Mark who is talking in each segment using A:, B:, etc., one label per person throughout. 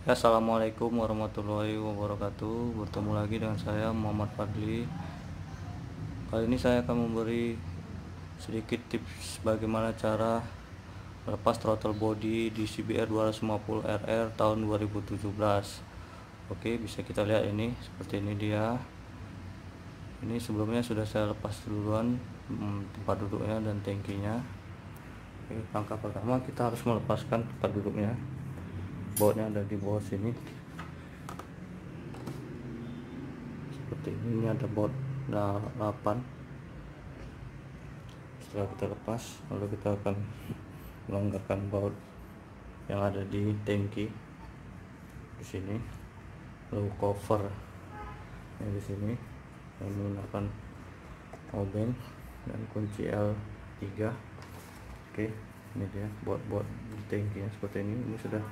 A: Assalamualaikum warahmatullahi wabarakatuh. Bertemu lagi dengan saya Muhammad Fadli. Kali ini saya akan memberi sedikit tips bagaimana cara melepas throttle body di CBR 250RR tahun 2017. Oke, bisa kita lihat ini seperti ini dia. Ini sebelumnya sudah saya lepas duluan tempat duduknya dan tangkinya. Oke, langkah pertama kita harus melepaskan tempat duduknya. Bautnya ada di bawah sini seperti ini ada baut 8. Setelah kita lepas, lalu kita akan melonggarkan baut yang ada di tangki di sini, lalu cover yang di sini yang menggunakan obeng dan kunci L3. Oke, ini dia baut di tangkinya seperti ini. Ini sudah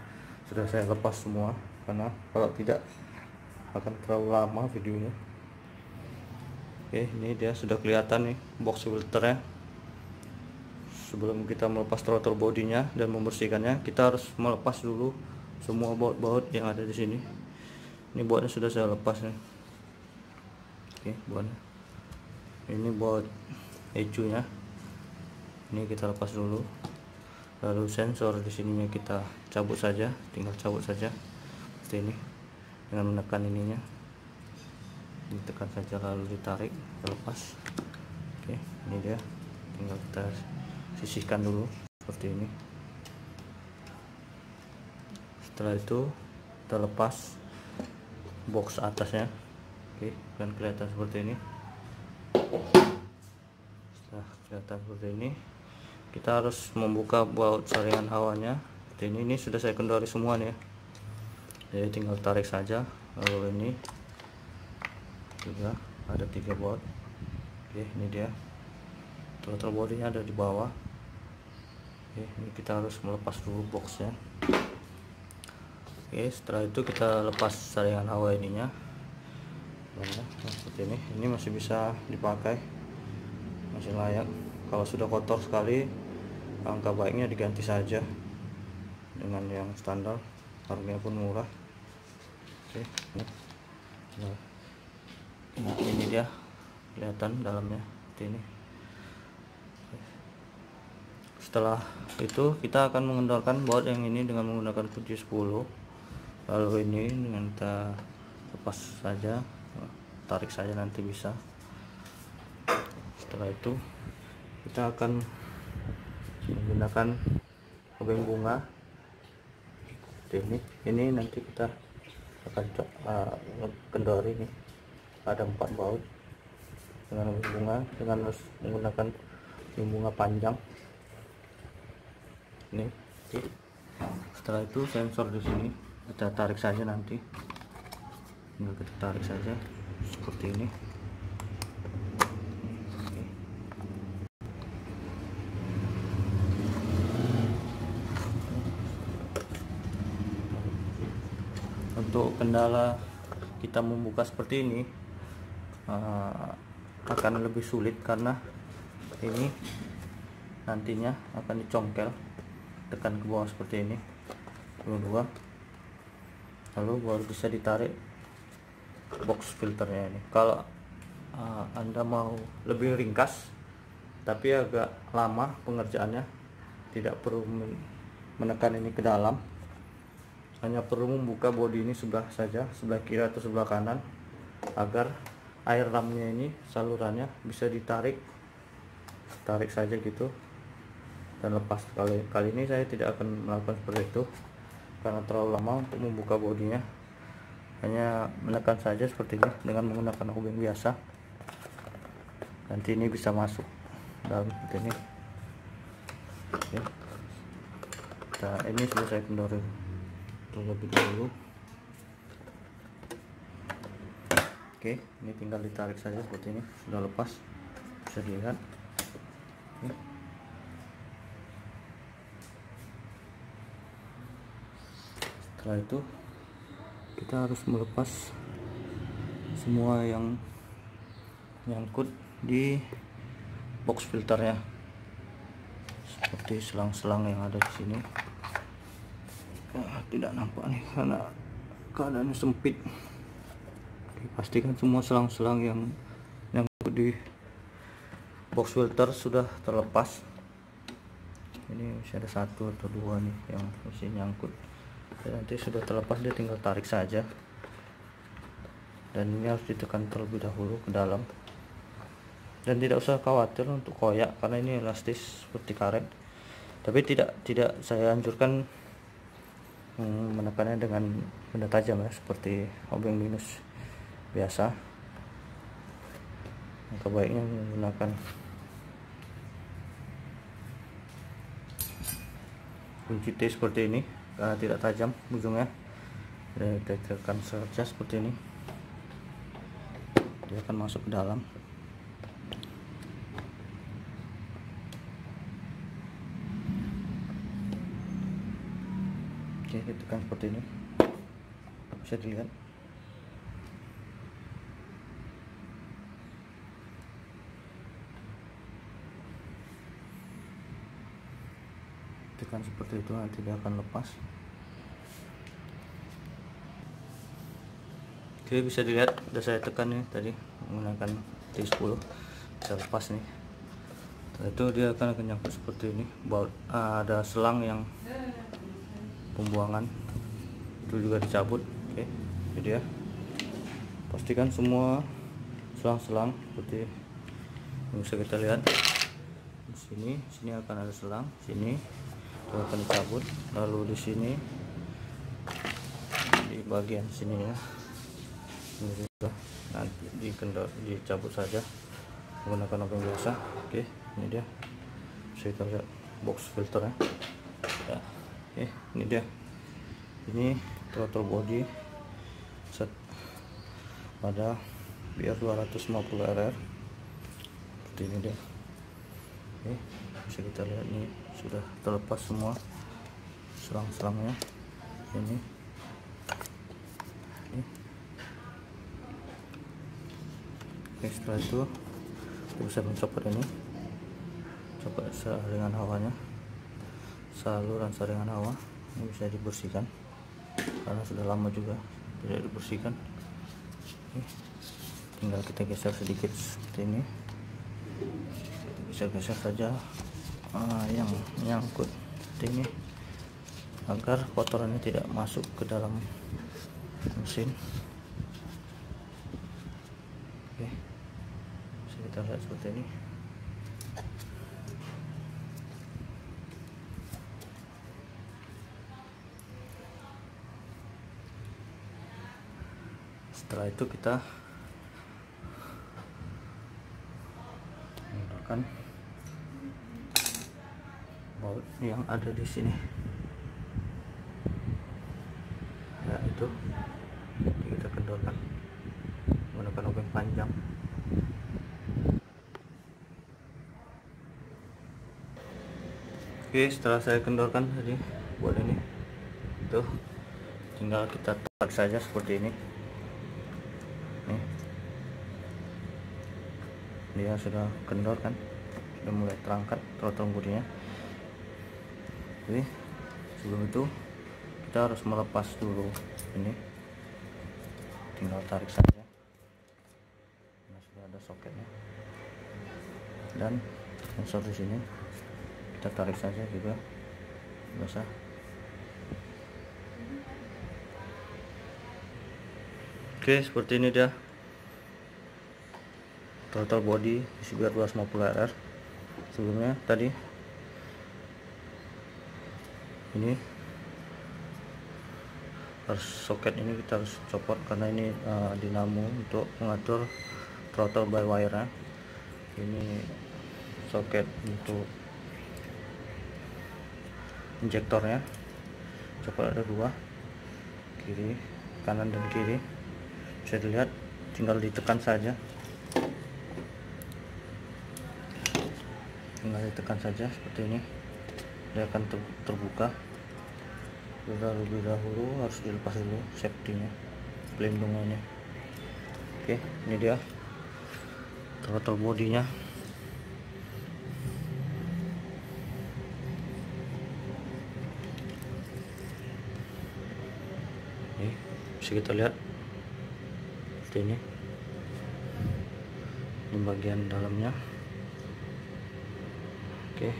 A: saya lepas semua, karena kalau tidak akan terlalu lama videonya. Oke, ini dia sudah kelihatan nih box filternya. Sebelum kita melepas throttle bodinya dan membersihkannya, kita harus melepas dulu semua baut-baut yang ada di sini. Ini bautnya sudah saya lepas nih. Oke, bautnya ini baut ecunya, ini kita lepas dulu. Lalu sensor di sininya kita cabut saja, tinggal cabut saja seperti ini dengan menekan ininya, ditekan saja lalu ditarik, terlepas. Oke, ini dia, tinggal kita sisihkan dulu seperti ini. Setelah itu kita lepas box atasnya. Oke, kan kelihatan seperti ini. Setelah kelihatan seperti ini, kita harus membuka baut saringan hawanya seperti ini. Ini sudah saya kendori semua nih ya, jadi tinggal tarik saja. Lalu ini juga ada 3 baut. Oke, ini dia throttle bodinya ada di bawah. Oke, ini kita harus melepas dulu boxnya. Oke, setelah itu kita lepas saringan hawa ininya. Nah, seperti ini masih bisa dipakai, masih layak. Kalau sudah kotor sekali, angka baiknya diganti saja dengan yang standar, harganya pun murah. Oke, nah ini dia kelihatan dalamnya seperti ini. Setelah itu kita akan mengendorkan baut yang ini dengan menggunakan kunci 10. Lalu ini dengan kita lepas saja, tarik saja nanti bisa. Setelah itu kita akan menggunakan obeng bunga ini nanti kita akan kendori nih. Ada 4 baut dengan obeng bunga, dengan menggunakan obeng bunga panjang ini. Setelah itu sensor di sini kita tarik saja nanti, kita tarik saja seperti ini. Untuk kendala kita membuka seperti ini akan lebih sulit, karena ini nantinya akan dicongkel, tekan ke bawah seperti ini dua, lalu baru bisa ditarik box filternya ini. Kalau Anda mau lebih ringkas tapi agak lama pengerjaannya, tidak perlu menekan ini ke dalam, hanya perlu membuka bodi ini sebelah saja, sebelah kiri atau sebelah kanan, agar air lamnya ini salurannya bisa tarik saja gitu dan lepas. Kali ini saya tidak akan melakukan seperti itu karena terlalu lama untuk membuka bodinya, hanya menekan saja seperti ini dengan menggunakan obeng biasa. Nanti ini bisa masuk dalam seperti ini. Oke. Nah, ini sudah saya kendori terlebih dahulu. Oke, ini tinggal ditarik saja seperti ini, sudah lepas, bisa dilihat. Oke. Setelah itu kita harus melepas semua yang nyangkut di box filternya, seperti selang-selang yang ada di sini. Tidak nampak nih karena keadaannya sempit. Pastikan semua selang-selang yang di box filter sudah terlepas. Ini masih ada 1 atau 2 nih yang masih nyangkut. Dan nanti sudah terlepas, dia tinggal tarik saja. Dan ini harus ditekan terlebih dahulu ke dalam. Dan tidak usah khawatir untuk koyak karena ini elastis seperti karet. Tapi tidak saya anjurkan menekannya dengan benda tajam ya, seperti obeng minus biasa. Maka baiknya menggunakan kunci T seperti ini karena tidak tajam ujungnya. Dan kita tekan saja seperti ini, dia akan masuk ke dalam. Oke, ditekan seperti ini, bisa dilihat. Tekan seperti itu, nanti dia akan lepas. Oke, bisa dilihat sudah saya tekan nih tadi menggunakan T10, bisa lepas nih. Setelah itu dia akan nyangkut seperti ini. Ada selang yang pembuangan itu juga dicabut. Oke, ini dia. Pastikan semua selang-selang seperti yang bisa kita lihat di sini akan ada selang, sini itu akan dicabut, lalu di sini di bagian sini ya, ini juga nanti dicabut saja menggunakan obeng biasa. Oke, ini dia, bisa kita lihat box filter ya. Oke, ini dia, ini throttle body set pada biar 250 RR seperti ini dia. Oke, bisa kita lihat nih sudah terlepas semua selang-selangnya ini. Oke, setelah itu kita bisa mencopot ini, copot saringan hawanya, saluran saringan hawa ini bisa dibersihkan karena sudah lama juga tidak dibersihkan. Oke, tinggal kita geser sedikit seperti ini, bisa geser saja yang nyangkut seperti ini agar kotorannya tidak masuk ke dalam mesin. Oke, bisa kita lihat seperti ini. Setelah itu kita menggunakan baut yang ada di sini ya, itu kita kendorkan menggunakan obeng panjang. Oke, setelah saya kendorkan tadi buat ini, tuh tinggal kita tarik saja seperti ini. Nih, dia sudah kendor kan, sudah mulai terangkat throttle bodinya. Jadi sebelum itu kita harus melepas dulu ini, tinggal tarik saja. Nah, sudah ada soketnya dan sensor di sini, kita tarik saja juga biasa. Oke, seperti ini dia throttle body biar 250 RR. Sebelumnya tadi ini harus soket ini kita harus copot karena ini dinamo untuk mengatur throttle by wire. Ini soket untuk injektornya, copot, ada 2, kiri kanan dan kiri, bisa dilihat, tinggal ditekan saja, seperti ini, dia akan terbuka. Lebih dahulu harus dilepas dulu safety-nya, pelindungnya. Oke, ini dia throttle bodinya. Oke, Bisa kita lihat seperti ini bagian dalamnya. Oke,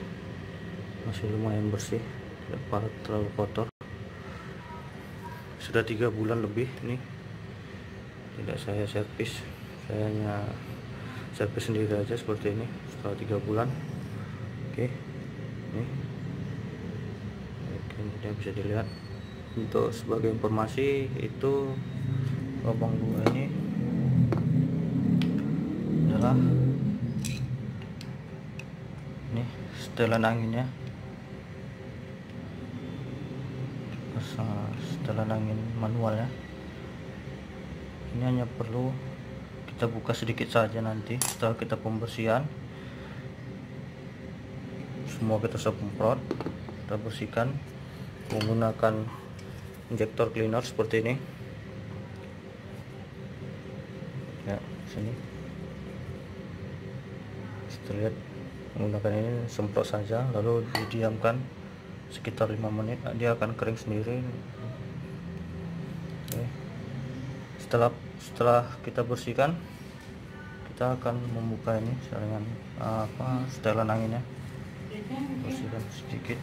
A: masih lumayan bersih, tidak terlalu kotor. Sudah 3 bulan lebih nih tidak saya servis, saya hanya servis sendiri aja seperti ini setelah 3 bulan. Oke, ini tidak bisa dilihat. Untuk sebagai informasi, itu lubang 2 ini adalah ini setelan anginnya, setelan angin manual ya. Ini hanya perlu kita buka sedikit saja, nanti setelah kita pembersihan semua kita semprot, kita bersihkan menggunakan injektor cleaner seperti ini ya. Sini terlihat menggunakan ini, semprot saja lalu didiamkan sekitar 5 menit, dia akan kering sendiri. Oke. Setelah kita bersihkan, kita akan membuka ini dengan setelan anginnya, bersihkan sedikit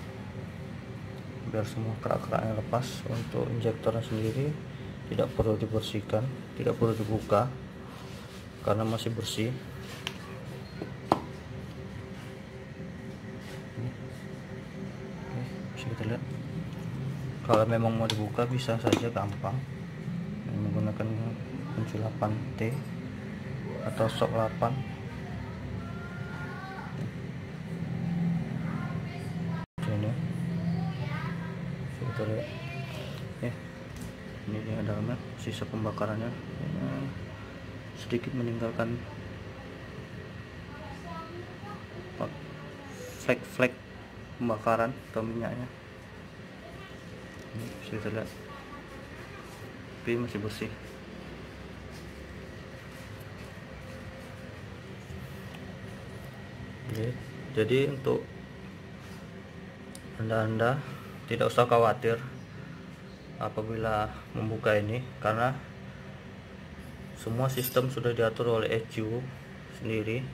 A: biar semua kerak-keraknya lepas. Untuk injektornya sendiri tidak perlu dibersihkan, tidak perlu dibuka karena masih bersih. Bisa kita lihat, kalau memang mau dibuka bisa saja, gampang menggunakan kunci 8T atau sok 8. Ini kita lihat ya, ini dia dalamnya, sisa pembakarannya sedikit meninggalkan flek-flek pembakaran atau minyaknya. Ini bisa kita lihat, tapi masih bersih. Jadi untuk anda tidak usah khawatir apabila membuka ini, karena semua sistem sudah diatur oleh ECU sendiri.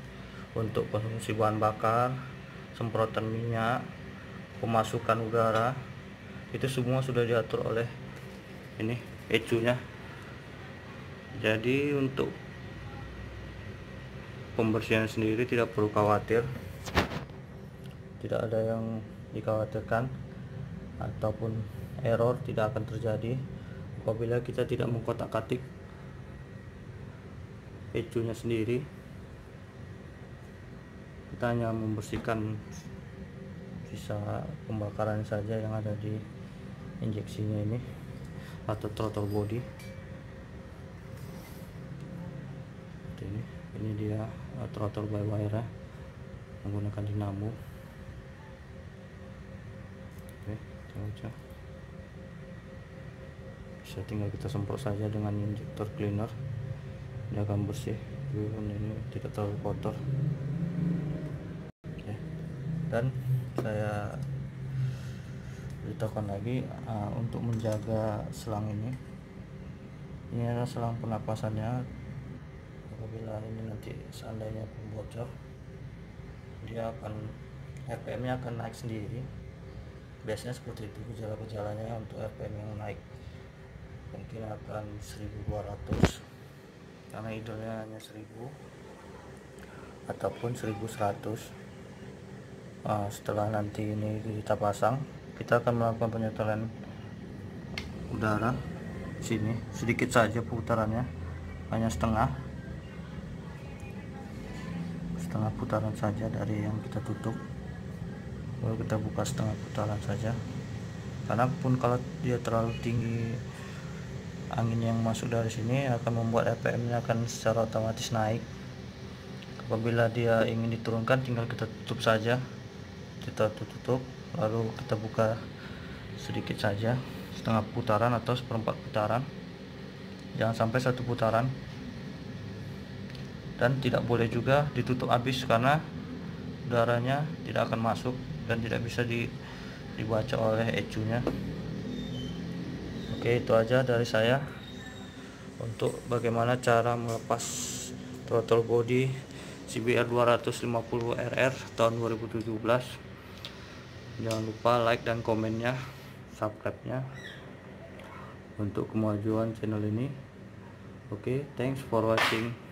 A: Untuk konsumsi bahan bakar, semprotan minyak, pemasukan udara, itu semua sudah diatur oleh ini ECU nya. Jadi untuk pembersihan sendiri tidak perlu khawatir, tidak ada yang dikhawatirkan, ataupun error tidak akan terjadi apabila kita tidak mengkotak-katik ECU nya sendiri. Kita hanya membersihkan sisa pembakaran saja yang ada di injeksinya ini atau throttle body. Ini dia throttle by wire ya, menggunakan dinamo. Oke, kita bisa tinggal kita semprot saja dengan injektor cleaner, dia akan bersih. Ini tidak terlalu kotor. Oke. Dan saya beritahukan lagi, untuk menjaga selang ini adalah selang pernapasannya. Apabila ini nanti seandainya bocor, dia akan RPM nya akan naik sendiri. Biasanya seperti itu gejala-gejalanya. Untuk RPM yang naik mungkin akan 1200, karena idolnya hanya 1000 ataupun 1100. Setelah nanti ini kita pasang, kita akan melakukan penyetelan udara sini sedikit saja, putarannya hanya setengah putaran saja dari yang kita tutup, lalu kita buka setengah putaran saja. Karena pun kalau dia terlalu tinggi, angin yang masuk dari sini akan membuat RPM nya akan secara otomatis naik. Apabila dia ingin diturunkan, tinggal kita tutup saja, kita tutup lalu kita buka sedikit saja, setengah putaran atau seperempat putaran, jangan sampai 1 putaran. Dan tidak boleh juga ditutup habis, karena udaranya tidak akan masuk dan tidak bisa dibaca oleh ECU nya. Oke, itu aja dari saya. untuk bagaimana cara melepas throttle body CBR 250 RR tahun 2017. Jangan lupa like dan komennya, subscribe-nya untuk kemajuan channel ini. Oke, thanks for watching.